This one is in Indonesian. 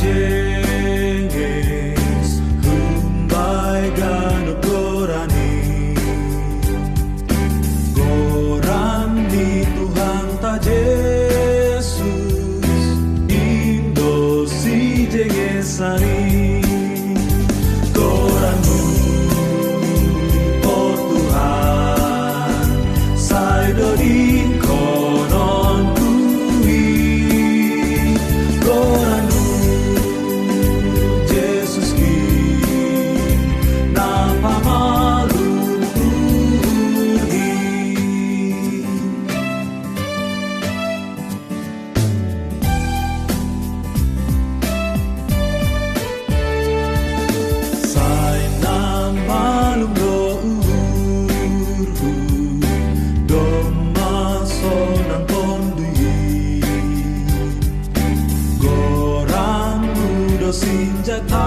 jenges humbai ganop gorani gorani Tuhan ta Yesus Indo si jengesani goranu oh Tuhan saidodin konon kui goranu Yesus ki napa malu sai nam malum do urhu doma sonang pondui gorang do sinjata